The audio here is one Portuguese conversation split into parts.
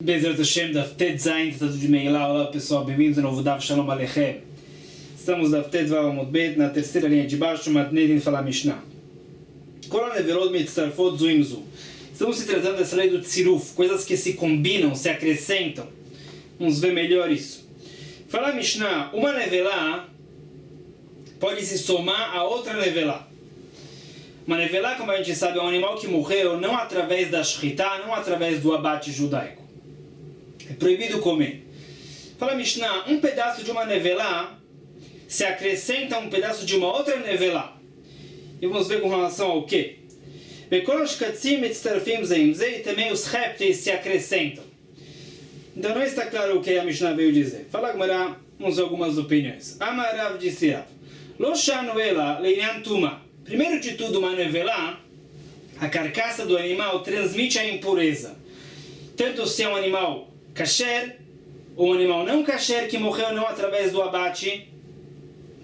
Bezerra Hashem, Daf Tet Zayin, tratado de Meilá. Olá pessoal, bem-vindos ao novo Daf Shalom Aleichem. Estamos Daf Tet Vav Amud Bet, na terceira linha de baixo, Matnei Fala Mishnah. Kol Neverot Mitzarfot Zuim Zu. Estamos se tratando dessa lei do Tziruf, coisas que se combinam, se acrescentam. Vamos ver melhor isso. Fala Mishnah, uma nevelá pode se somar a outra nevelá. Uma nevelá, como a gente sabe, é um animal que morreu não através da shritá, não através do abate judaico. É proibido comer. Fala Mishnah, um pedaço de uma nevelá se acrescenta a um pedaço de uma outra nevelá. E vamos ver com relação ao quê? E também os répteis se acrescentam. Então não está claro o que a Mishnah veio dizer. Fala Gemara, vamos ver algumas opiniões. Amarav disse Rav, Lo shanu ela leinyan tuma. Primeiro de tudo, uma nevelá, a carcaça do animal transmite a impureza. Tanto se é um animal kasher ou um animal não kasher que morreu não através do abate,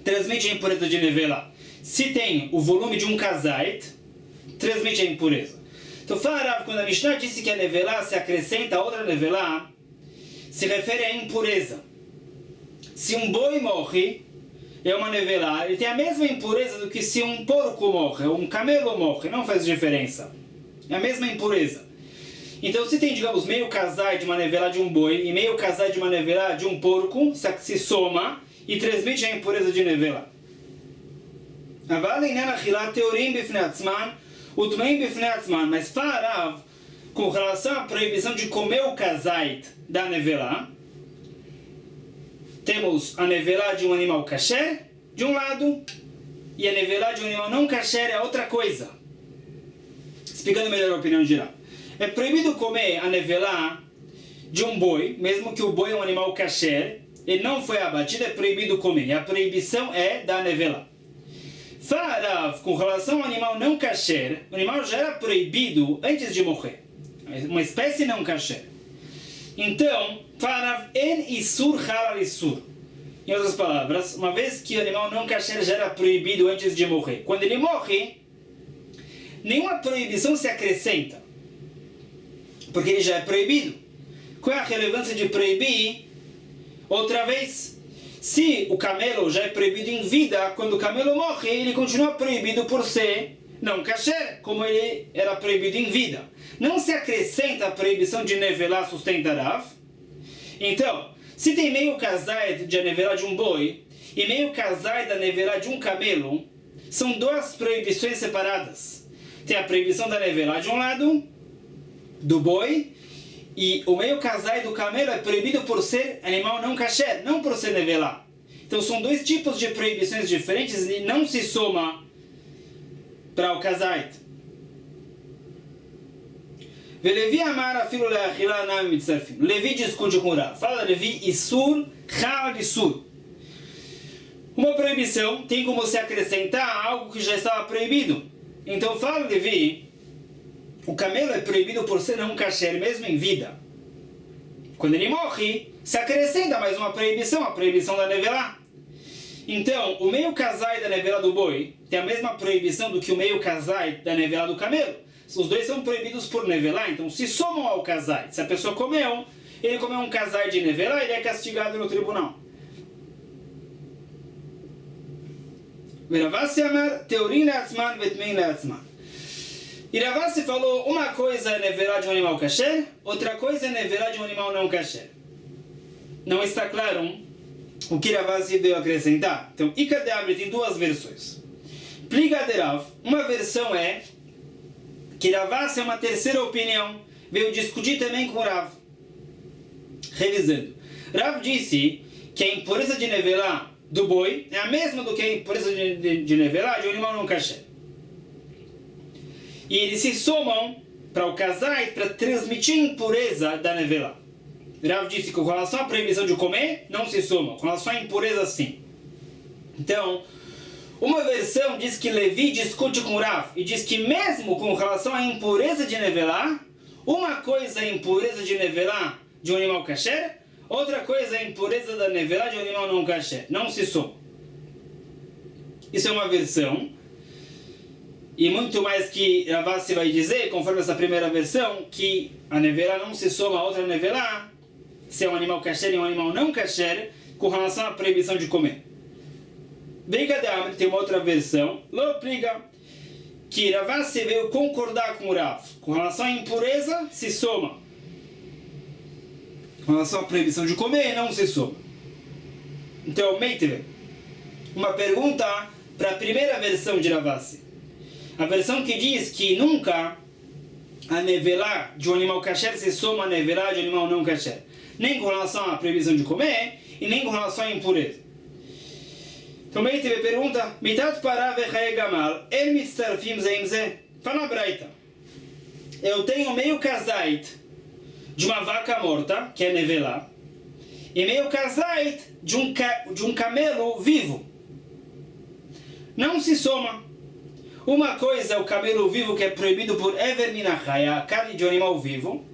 transmite a impureza de nevelá. Se tem o volume de um kazait, transmite a impureza. Então, quando a Mishnah disse que a nevelá se acrescenta a outra nevelá, se refere à impureza. Se um boi morre, é uma nevelá, ele tem a mesma impureza do que se um porco morre, ou um camelo morre, não faz diferença. É a mesma impureza. Então, se tem, digamos, meio casai de uma nevelá de um boi e meio casai de uma nevelá de um porco, se soma e transmite a impureza de nevelá. Mas Farav, com relação à proibição de comer o kazait da nevelá, temos a nevelá de um animal kasher de um lado e a nevelá de um animal não kasher é outra coisa. Explicando melhor a opinião geral. É proibido comer a nevelá de um boi, mesmo que o boi é um animal kasher, ele não foi abatido, é proibido comer. E a proibição é da nevelá. Farav, com relação ao animal não kasher, o animal já era proibido antes de morrer. Uma espécie não kasher. Então, Farav en isur halal isur. Em outras palavras, uma vez que o animal não kasher já era proibido antes de morrer, quando ele morre, nenhuma proibição se acrescenta, porque ele já é proibido. Qual é a relevância de proibir outra vez? Se o camelo já é proibido em vida, quando o camelo morre, ele continua proibido por ser não kasher, como ele era proibido em vida. Não se acrescenta a proibição de nevelá sustenta Rav. Então, se tem meio casai de nevelá de um boi e meio casai da nevelá de um camelo, são duas proibições separadas. Tem a proibição da nevelá de um lado, do boi, e o meio casai do camelo é proibido por ser animal não kasher, não por ser nevelá. Então são dois tipos de proibições diferentes e não se soma para o casai. Levi discute com Rav. Fala Levi, Isur, Chal Isur. Uma proibição tem como se acrescentar algo que já estava proibido. Então fala Levi, o camelo é proibido por ser não kasher mesmo em vida. Quando ele morre, se acrescenta mais uma proibição, a proibição da nevelá. Então, o meio casai da nevelá do boi tem a mesma proibição do que o meio casai da nevelá do camelo. Os dois são proibidos por nevelá, então se somam ao casai. Se a pessoa comeu, ele comeu um casai de nevelá, ele é castigado no tribunal. E Ravassi falou, uma coisa é nevelá de um animal kasher, outra coisa é nevelá de um animal não kasher. Não está claro o que Ravassi veio acrescentar. Então, Ika de Abre tem duas versões. Pliga de Rav, uma versão é que Ravassi é uma terceira opinião, veio discutir também com Rav. Revisando. Rav disse que a impureza de nevelá do boi é a mesma do que a impureza de nevelá de um animal não kasher. E eles se somam para o casai para transmitir a impureza da nevelá. Rav disse que com relação à proibição de comer, não se somam. Com relação à impureza, sim. Então, uma versão diz que Levi discute com Rav e diz que mesmo com relação à impureza de nevelá, uma coisa é a impureza de nevelá de um animal kasher, outra coisa é a impureza da nevelá de um animal não kasher. Não se somam. Isso é uma versão. e muito mais que Ravassi vai dizer, conforme essa primeira versão, que a nevelá não se soma a outra nevelá, se é um animal kasher e um animal não kasher, com relação à proibição de comer. Briga de Amri tem uma outra versão, Lopriga, que Ravassi veio concordar com o Rav. Com relação à impureza, se soma. Com relação à proibição de comer, não se soma. Então, Meitere, uma pergunta para a primeira versão de Ravassi. A versão que diz que nunca a nevelá de um animal kasher se soma a nevelá de um animal não kasher. Nem com relação à proibição de comer e nem com relação à impureza. Então, Meitere pergunta, Mitat pará vechaye gamal, el mitzarfim zeim ze. Fala Braita. Eu tenho meio kazait de uma vaca morta, que é nevelá, e meio kazait de um camelo vivo. Não se soma. Uma coisa é o camelo vivo, que é proibido por Ever Minachai, a carne de um animal vivo,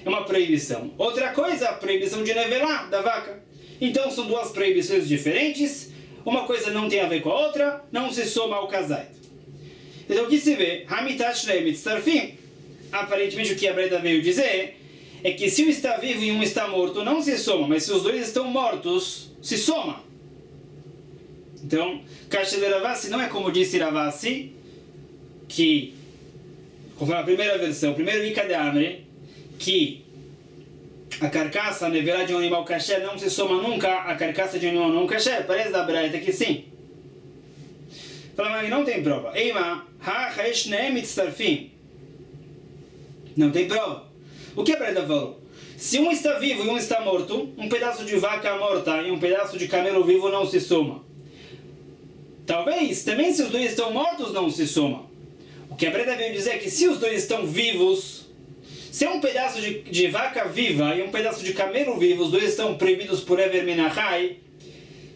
é uma proibição. Outra coisa é a proibição de nevelá, da vaca. Então são duas proibições diferentes, uma coisa não tem a ver com a outra, não se soma ao kazait. Então o que se vê? Hamitash le'mitzarfim. Aparentemente o que a Breda veio dizer é que se um está vivo e um está morto, não se soma, mas se os dois estão mortos, se soma. Então, Kasha de Ravassi não é como disse Ravassi, que, conforme a primeira versão, o primeiro Ika de Amri, que a carcaça, a nevelá de um animal kasher não se soma nunca à carcaça de um animal não kasher. Parece da Braita que sim. Fala, mas não tem prova. Eima, ha-ha-esh ne-mitzarfim. Não tem prova. O que a Braita falou? Se um está vivo e um está morto, um pedaço de vaca morta e um pedaço de camelo vivo não se soma. Talvez, também se os dois estão mortos, não se soma. O que a Breda veio dizer é que se os dois estão vivos, se é um pedaço de vaca viva e um pedaço de camelo vivo, os dois estão proibidos por Ever Minachai,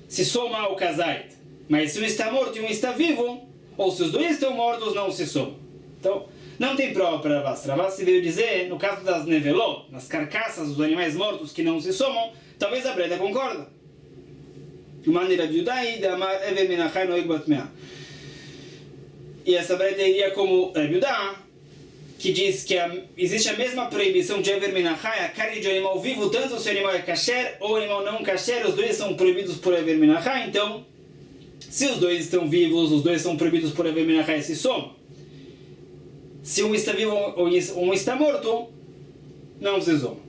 se soma ao kazait. Mas se um está morto e um está vivo, ou se os dois estão mortos, não se soma. Então, não tem prova para Ravassi. Ravassi veio dizer, no caso das nevelot, nas carcaças dos animais mortos que não se somam, talvez a Breda concorda. De maneira de Yudai, de Amar Ever Minachai Noeg Batmea. E essa Breda iria como Yudá, que diz que existe a mesma proibição de Ever Minachai, a carne de um animal vivo, tanto se o animal é kasher ou animal não kasher, os dois são proibidos por Ever Minachai. Então, se os dois estão vivos, os dois são proibidos por Ever Minachai, se soma. Se um está vivo ou um está morto, não se soma.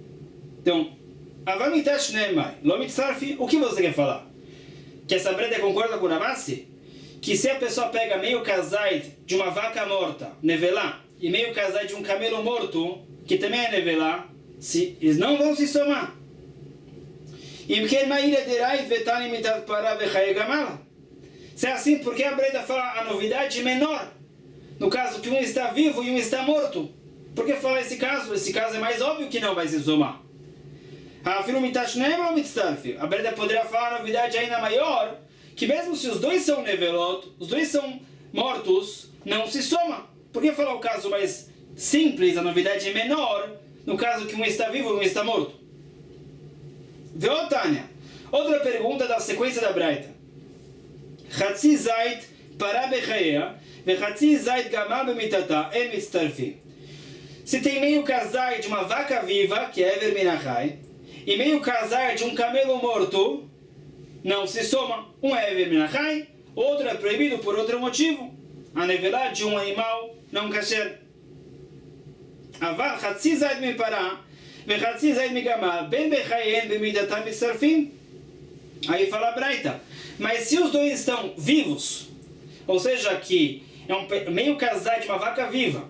Então, Avamitash Neemai, Lomitzarfi, o que você quer falar? Que essa Breda concorda com Ravassi? Que se a pessoa pega meio kazait de uma vaca morta, nevelá, e meio kazait de um camelo morto, que também é nevelá, eles não vão se somar. Se é assim, por que a Breda fala a novidade menor? No caso que um está vivo e um está morto. Por que fala esse caso? Esse caso é mais óbvio que não vai se somar. A Breda poderia falar a novidade ainda maior, que mesmo se os dois são nevelot, os dois são mortos, não se soma. Por que falar o caso mais simples, a novidade menor, no caso que um está vivo e um está morto? Veotânia. Outra pergunta da sequência da Braita. Chatzi zait pará bechaea, vechatzi zait gamá bemitata, el mitztarfi. Se tem meio kazai de uma vaca viva, que é Ever Minachai, e meio kazai de um camelo morto, não se soma. Um é Ever Minachai, outro é proibido por outro motivo. A nevelá de um animal não kasher. Aval chatzi zait me pará, vechatzi zait me gamá, ben bechaien bemitatam mitzarfim. Aí fala a Braita. Mas se os dois estão vivos, ou seja, que é um meio kazai de uma vaca viva,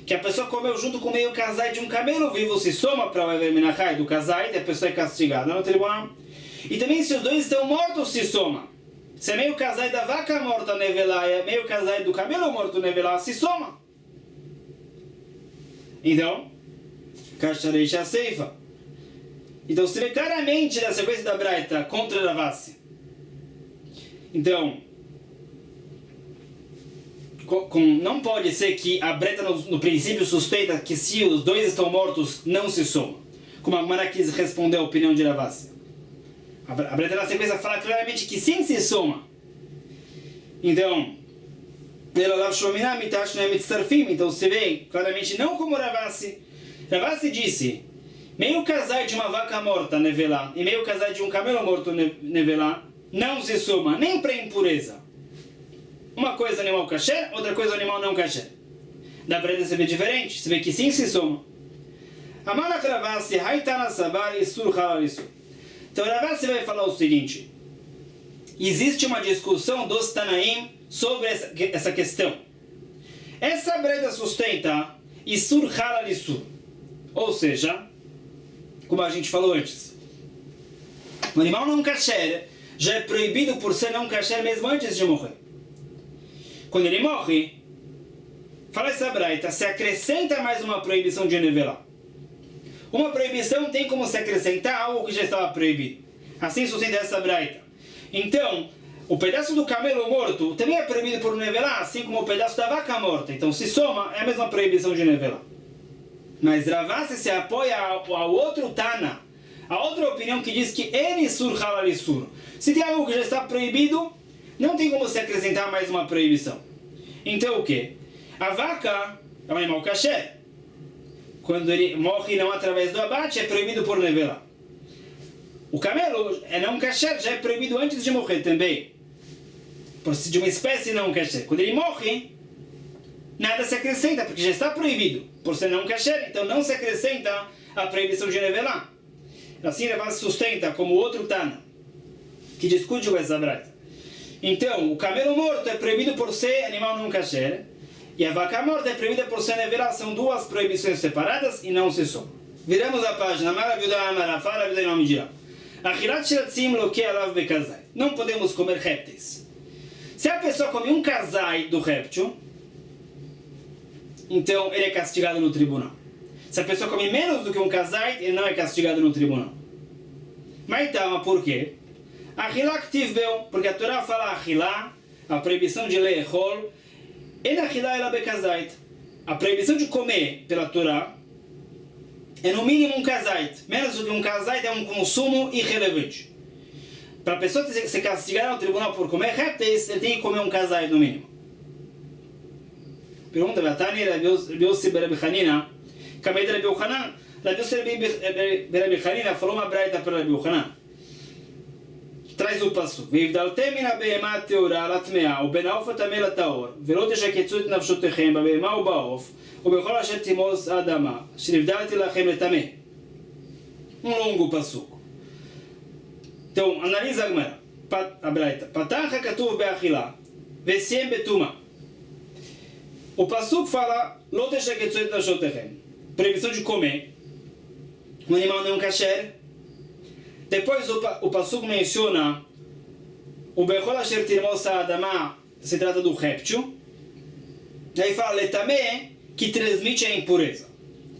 que a pessoa comeu junto com meio kazai de um camelo vivo, se soma para o Ever Minachai do kazai, a pessoa é castigada no tribunal. E também se os dois estão mortos, se soma. Se é meio kazai da vaca morta nevelá e é meio kazai do camelo morto nevelá, se soma. Então, Kashareisha Seifa. Então se vê claramente na sequência da Braita contra Ravassi. Então, não pode ser que a Braita no princípio suspeita que se os dois estão mortos, não se soma. Como a Gemara quis responder a opinião de Ravassi. A Braita na sequência fala claramente que sim se soma. Então, Então você vê claramente não como Ravasi. Ravasi disse, meio casai de uma vaca morta nevelá e meio casai de um camelo morto nevelá não se soma nem para impureza. Uma coisa animal kasher, outra coisa animal não kasher. Dá para perceber diferente, você vê que sim se soma. Amalak Ravasi, Haitana Sabar e Sur Halal Isur. Então Ravasi vai falar o seguinte, existe uma discussão dos Tanaim sobre essa questão. Essa breda sustenta Isur Halal Isur. Ou seja, como a gente falou antes, o animal não kasher já é proibido por ser não kasher mesmo antes de morrer. Quando ele morre, fala essa braita, se acrescenta mais uma proibição de nevelar. Uma proibição tem como se acrescentar algo que já estava proibido. Assim sustenta essa braita. Então, o pedaço do camelo morto também é proibido por nevelar, assim como o pedaço da vaca morta. Então, se soma, é a mesma proibição de nevelar. Mas Ravasi se apoia ao outro Tana, a outra opinião que diz que ele sur halal isur. Se tem algo que já está proibido, não tem como se acrescentar mais uma proibição. Então o que? A vaca é um animal kasher. Quando ele morre não através do abate, é proibido por nevelar. O camelo é não kasher, já é proibido antes de morrer também. Por ser de uma espécie não kasher. Quando ele morre, nada se acrescenta, porque já está proibido. Por ser não kasher, então não se acrescenta a proibição de nevelar. Assim Ravasi sustenta como outro Tana, que discute com essa braita. Então, o camelo morto é proibido por ser animal não kasher, e a vaca morta é proibida por ser nevelar. São duas proibições separadas e não se somam. Viramos a página. Não podemos comer répteis. Se a pessoa come um casai do réptil, então ele é castigado no tribunal. Se a pessoa come menos do que um casai, ele não é castigado no tribunal. Mas então, por quê? Porque a Torá fala achilá, a proibição de leechol, a proibição de comer pela Torá é no mínimo um kazait. Menos do que um kazait é um consumo irrelevante. Para a pessoa ser castigada no tribunal por comer répteis, ele tem que comer um kazait no mínimo. Pergunta, Vatani, Rabi Yossi Berabi Hanina, Kamei de Rabi Yochanan, Rabi Yossi Berabi Hanina falou uma braita para Rabi Yochanan. Traz o passo. והבדלתם מן הבהמה הטהורה לטמאה ובין העוף הטמא לטהור ולא תשקצו את נפשותיכם בבהמה ובעוף ובכל אשר תימוס האדמה אשר הבדלתי לכם לטמא. longo passuco. Então, analisa a braita. פתח הכתוב באכילה וסיים בתומה. O passuco fala לא תשקצו את נפשותיכם. Proibição de comer um animal não kasher. Depois o passuco menciona o Bechol Asher Tirmos Adama, se trata do réptil. Aí fala Letamé, que transmite a impureza.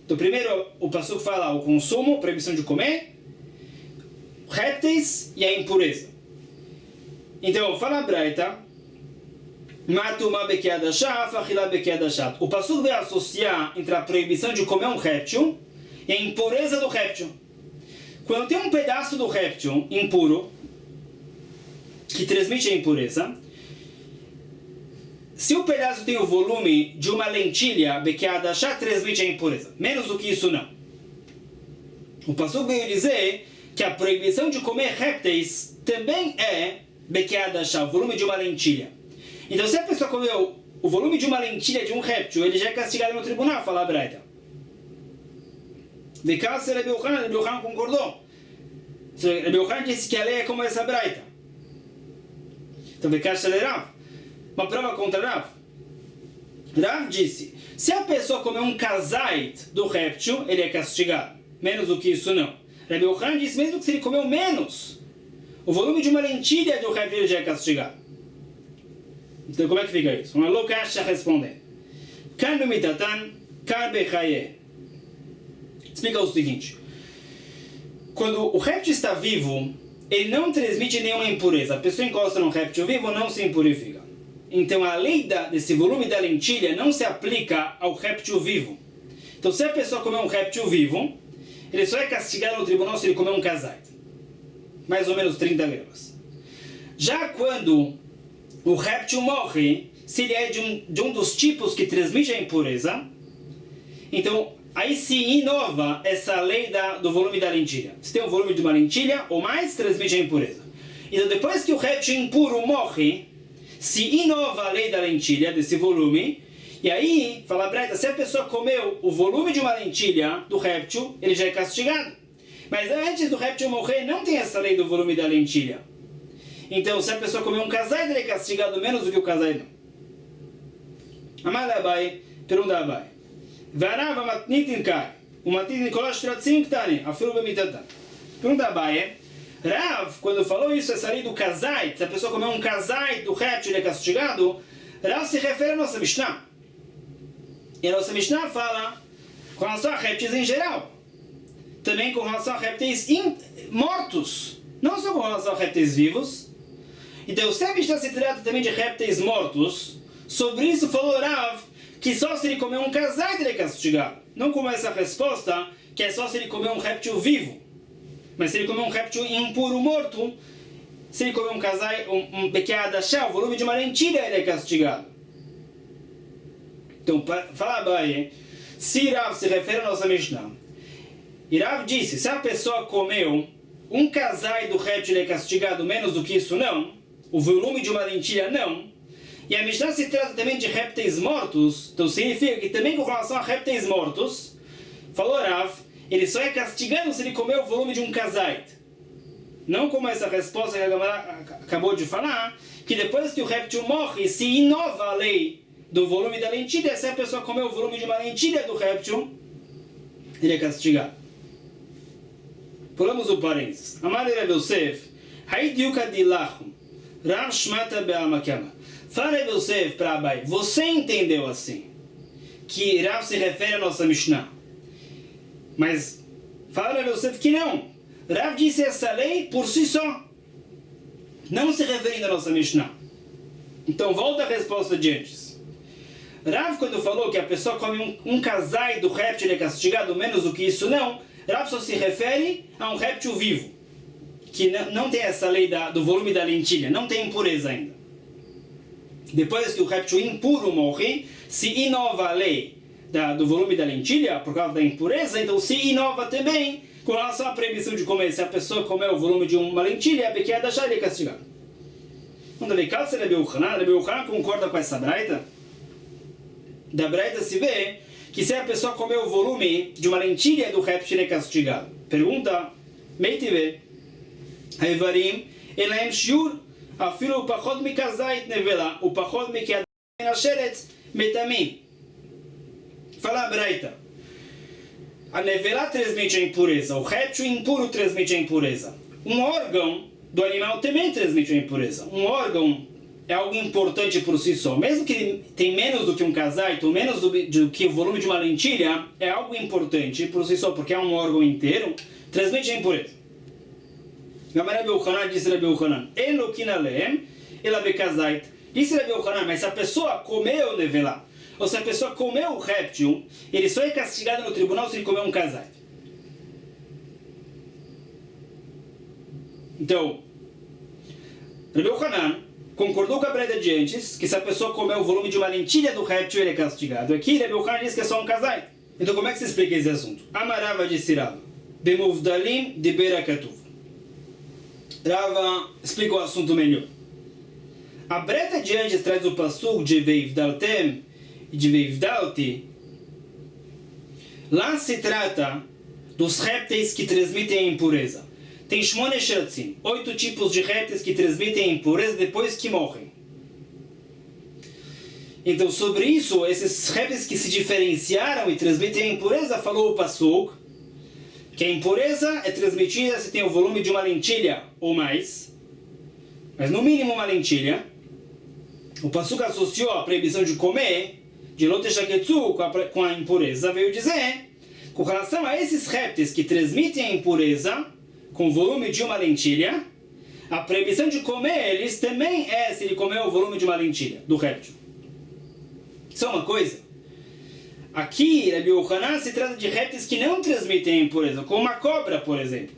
Então primeiro o passuco fala o consumo, proibição de comer, répteis e a impureza. Então fala a braita, Matuma Bekiadashah, Fachila Bekiadashah. O passuco vai associar entre a proibição de comer um réptil e a impureza do réptil. Quando tem um pedaço do réptil impuro, que transmite a impureza, se o pedaço tem o volume de uma lentilha, Bekiadashah transmite a impureza. Menos do que isso, não. O passuco veio dizer que a proibição de comer répteis também é Bekiadashah, o volume de uma lentilha. Então, se a pessoa comeu o volume de uma lentilha de um réptil, ele já é castigado no tribunal, fala a braita. Vekase Rabi Yochanan concordou. Rabi Yochanan disse que a lei é como essa braita. Então Vekase Rav, uma prova contra Rav. Rav disse, se a pessoa comer um kazait do réptil, ele é castigado. Menos do que isso não. Rabi Yochanan disse, mesmo que se ele comeu menos, o volume de uma lentilha do réptil ele já é castigado. Então como é que fica isso? Uma loucacha respondendo. Kan bemitatan, kan bechaye. Explica o seguinte, quando o réptil está vivo, ele não transmite nenhuma impureza. A pessoa encosta num réptil vivo, não se impurifica. Então a lei desse volume da lentilha não se aplica ao réptil vivo. Então se a pessoa comer um réptil vivo, ele só é castigado no tribunal se ele comer um kazait. Mais ou menos 30 gramas. Já quando o réptil morre, se ele é de um dos tipos que transmite a impureza, então aí se inova essa lei do volume da lentilha. Se tem um volume de uma lentilha ou mais, transmite a impureza. Então depois que o réptil impuro morre, se inova a lei da lentilha, desse volume, e aí, fala a Breita, se a pessoa comeu o volume de uma lentilha do réptil, ele já é castigado. Mas antes do réptil morrer, não tem essa lei do volume da lentilha. Então, se a pessoa comer um casai, ele é castigado menos do que o casai não. Amar Abai, pergunta Abai. Varava matnitin kai. O matnitin kolash tratzim ktani. Afiru bemitatan. Pergunta Abai. Rav, quando falou isso, essa lei do casai, se a pessoa comer um casai do réptil, ele é castigado, Rav se refere à nossa Mishnah. E a nossa Mishnah fala com relação a répteis em geral. Também com relação a répteis mortos. Não só com relação a répteis vivos. Então, se a Mishnah se trata também de répteis mortos, sobre isso falou Rav que só se ele comer um casai ele é castigado. Não como essa resposta, que é só se ele comer um réptil vivo. Mas se ele comer um réptil impuro morto, se ele comer um casai, um pequeno chá, o volume de uma lentilha, ele é castigado. Então, fala Abai, se Rav se refere à nossa Mishnah, e Rav disse, se a pessoa comeu um casai do réptil, ele é castigado menos do que isso, não. O volume de uma lentilha, não. E a Mishnah se trata também de répteis mortos, então significa que também com relação a répteis mortos, falou Rav, ele só é castigado se ele comeu o volume de um casai. Não como essa resposta que a Gamara acabou de falar, que depois que o réptil morre, se inova a lei do volume da lentilha, se a pessoa comer o volume de uma lentilha do réptil, ele é castigado. Pulamos o parênteses. Amar Rav Yosef, Haidiuka dilachum, Rav Shmata be'amakama. Fala Rav Yosef para Abai, você entendeu assim, que Rav se refere à nossa Mishnah. Mas fala Rav Yosef que não. Rav disse essa lei por si só, não se referindo à nossa Mishnah. Então volta a resposta de antes. Rav, quando falou que a pessoa come um casai do réptil, ele é castigado menos do que isso, não. Rav só se refere a um réptil vivo, que não tem essa lei do volume da lentilha, não tem impureza ainda. Depois que o réptil impuro morre, se inova a lei do volume da lentilha, por causa da impureza, então se inova também com relação à proibição de comer. Se a pessoa comer o volume de uma lentilha, a pequena já ele é castigado. Quando ele calça Rabi Yochanan concorda com essa braita. Da braita se vê que se a pessoa comer o volume de uma lentilha do réptil, ele é castigado. Pergunta, Meitive, Haivarim, Elaim Shiur, Afilo Pachod Mikazait Nevela, o Pachod Mikiadat Asheret Metamim. Fala a braita. A nevela transmite a impureza, o réptil impuro transmite a impureza. Um órgão do animal também transmite a impureza. Um órgão é algo importante por si só. Mesmo que ele tem menos do que um casaito, ou menos do que o volume de uma lentilha, é algo importante por si só, porque é um órgão inteiro, transmite a impureza. Gamara Rabi Yochanan disse Rabi Yochanan, Elokina lehem, ela bekazait. Disse Rabi Yochanan, mas se a pessoa comeu nevela, ou se a pessoa comeu o réptil, ele só é castigado no tribunal se ele comeu um casaito. Então, Rabi Yochanan concordou com a braita de antes, que se a pessoa comer o volume de uma lentilha do réptil, ele é castigado. Aqui, Rabi Yochanan diz que é só um casaito. Então, como é que se explica esse assunto? Amarava disse Rava, Bemuvdalim de Berakatuv. Rava explica o assunto melhor. A braita de antes traz o passuco de Veivdaltem e de Veivdalti. Lá se trata dos répteis que transmitem a impureza. Tem Shmone Sheratzim, 8 tipos de répteis que transmitem a impureza depois que morrem. Então, sobre isso, esses répteis que se diferenciaram e transmitem a impureza, falou o Pasuk, que a impureza é transmitida se tem o volume de uma lentilha ou mais, mas no mínimo uma lentilha. O Pasuk associou a proibição de comer, de Loteshaketsu, com a impureza, veio dizer, com relação a esses répteis que transmitem a impureza, com o volume de uma lentilha, a proibição de comer eles também é se ele comer o volume de uma lentilha, do réptil. Isso é uma coisa. Aqui, Rabi Yochanan, se trata de répteis que não transmitem a impureza, como uma cobra, por exemplo.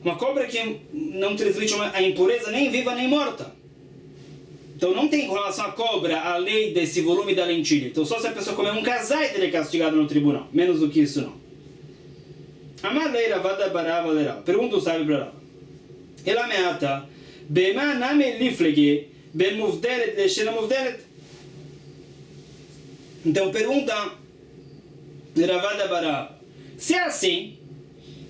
Uma cobra que não transmite a impureza nem viva nem morta. Então não tem com relação à cobra a lei desse volume da lentilha. Então só se a pessoa comer um kazait ele é castigado no tribunal. Menos do que isso não. Amar lei Ravada Barava Lerava. Pergunta o sábio para Rava. Ela meata. Bema name liflege. Ben muvderet leshena muvderet. Então pergunta Ravada Barava. Se é assim,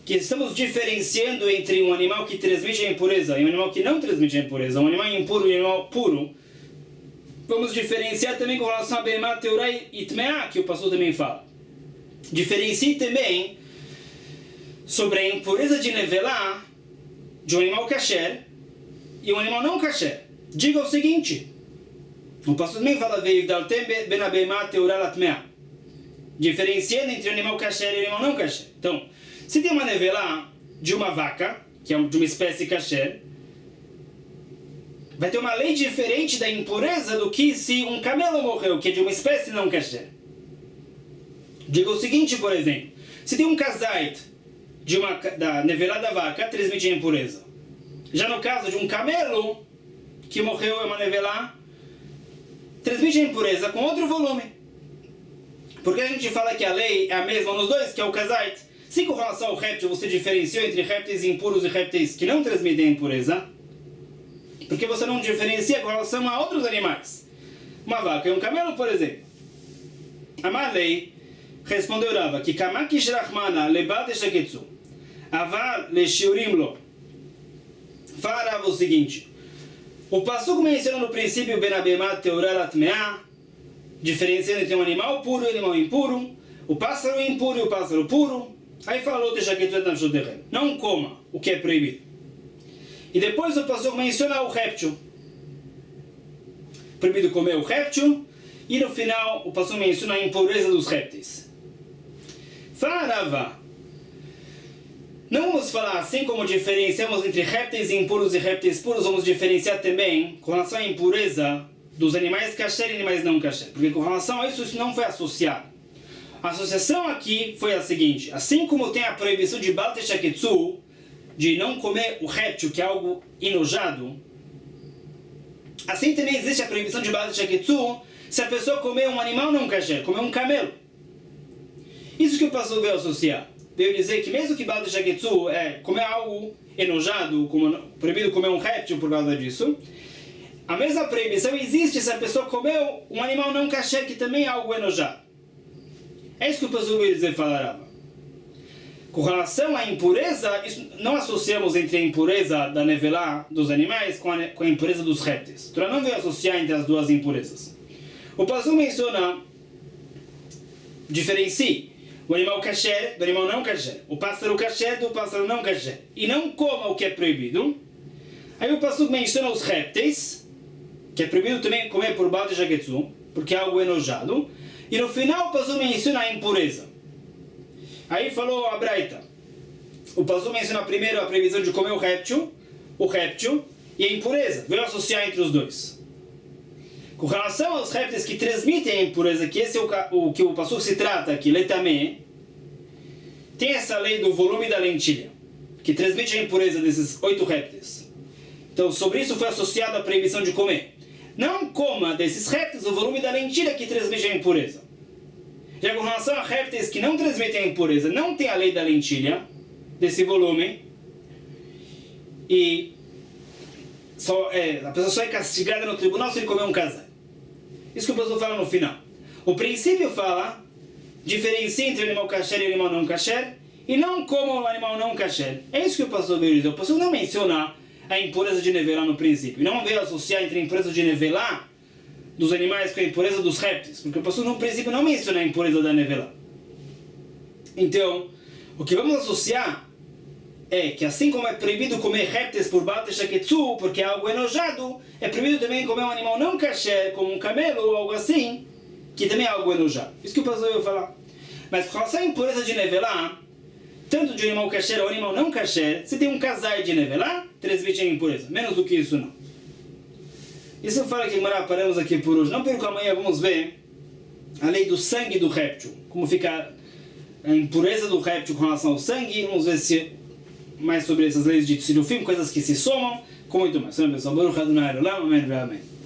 que estamos diferenciando entre um animal que transmite a impureza e um animal que não transmite a impureza, um animal impuro e um animal puro, vamos diferenciar também com relação a Behemá, Teorá e Tmeá, que o pastor também fala. Diferencie também sobre a impureza de nevelá de um animal kasher e um animal não kasher. Diga o seguinte, o pastor também fala ben a Behemá, Teorá e Tmeá, diferenciando entre o animal kasher e o animal não kasher. Então, se tem uma nevelá de uma vaca, que é de uma espécie kasher, vai ter uma lei diferente da impureza do que se um camelo morreu, que é de uma espécie não kasher. Diga o seguinte, por exemplo, se tem um kazait da nevelá da vaca, transmite a impureza. Já no caso de um camelo que morreu, é uma nevelá, transmite a impureza com outro volume. Porque a gente fala que a lei é a mesma nos dois, que é o kazait. Se com relação ao réptil você diferenciou entre répteis impuros e répteis que não transmitem a impureza, porque você não diferencia com relação a outros animais. Uma vaca e um camelo, por exemplo. Amalei respondeu Rava que Kamaki Shrachmana lebat shaketsu avar leshiurim lo. Fala Rava o seguinte, o passuco menciona no princípio Benabemat Teorat Atmea, diferenciando entre um animal puro e um animal impuro, o pássaro impuro e o pássaro puro. Aí falou, não coma o que é proibido. E depois o pastor menciona o réptil. Proibido comer o réptil. E no final o pastor menciona a impureza dos répteis. Fala Rava. Não vamos falar assim como diferenciamos entre répteis impuros e répteis puros. Vamos diferenciar também com relação à impureza dos animais kasher e animais não kasher. Porque com relação a isso não foi associado. A associação aqui foi a seguinte, assim como tem a proibição de Baal Shaketsu, de não comer o réptil, que é algo enojado, assim também existe a proibição de Baal Shaketsu se a pessoa comer um animal não kasher, comer um camelo. Isso que o pastor veio associar. Veio dizer que mesmo que Baal Shaketsu é comer algo enojado, como proibido comer um réptil por causa disso, a mesma proibição existe se a pessoa comeu um animal não kasher, que também é algo enojado. É isso que o pastor veio dizer, falar. Com relação à impureza, isso, não associamos entre a impureza da nevelá dos animais com a impureza dos répteis. Então não veio associar entre as duas impurezas. O pastor menciona, diferencie o animal kasher do animal não kasher, o pássaro kasher do pássaro não kasher, e não coma o que é proibido. Aí o pastor menciona os répteis, que é proibido também comer por Baal Shaketsu, porque é algo enojado. E no final o pastor menciona a impureza. Aí falou a Braita. O pastor menciona primeiro a previsão de comer o réptil e a impureza. Veio associar entre os dois. Com relação aos répteis que transmitem a impureza, que esse é o que o pastor se trata aqui, letamé, tem essa lei do volume da lentilha, que transmite a impureza desses 8 répteis. Então sobre isso foi associada a proibição de comer. Não coma desses répteis o volume da lentilha que transmite a impureza. Já com relação a répteis que não transmitem a impureza, não tem a lei da lentilha, desse volume, e a pessoa só é castigada no tribunal se ele comer um casal. Isso que o pastor fala no final. O princípio fala, diferencia entre o animal kasher e o animal não kasher, e não coma o animal não kasher. É isso que o pastor veio dizer. O pastor não menciona a impureza de nevelá no princípio. Não veio associar entre a impureza de nevelá dos animais com a impureza dos répteis, porque o pastor no princípio não menciona a impureza da nevelá. Então, o que vamos associar é que assim como é proibido comer répteis por Baal Shaketsu, porque é algo enojado, é proibido também comer um animal não kasher, como um camelo ou algo assim, que também é algo enojado. Isso que o pastor veio falar. Mas com relação à impureza de nevelá, tanto de animal kasher ou animal não kasher, se tem um casai de nevelá, transmite a impureza. Menos do que isso não. Isso fala que paramos aqui por hoje. Não perca, amanhã vamos ver a lei do sangue do réptil. Como fica a impureza do réptil com relação ao sangue. Vamos ver mais sobre essas leis de Tzilufim, coisas que se somam, com muito mais. Amém.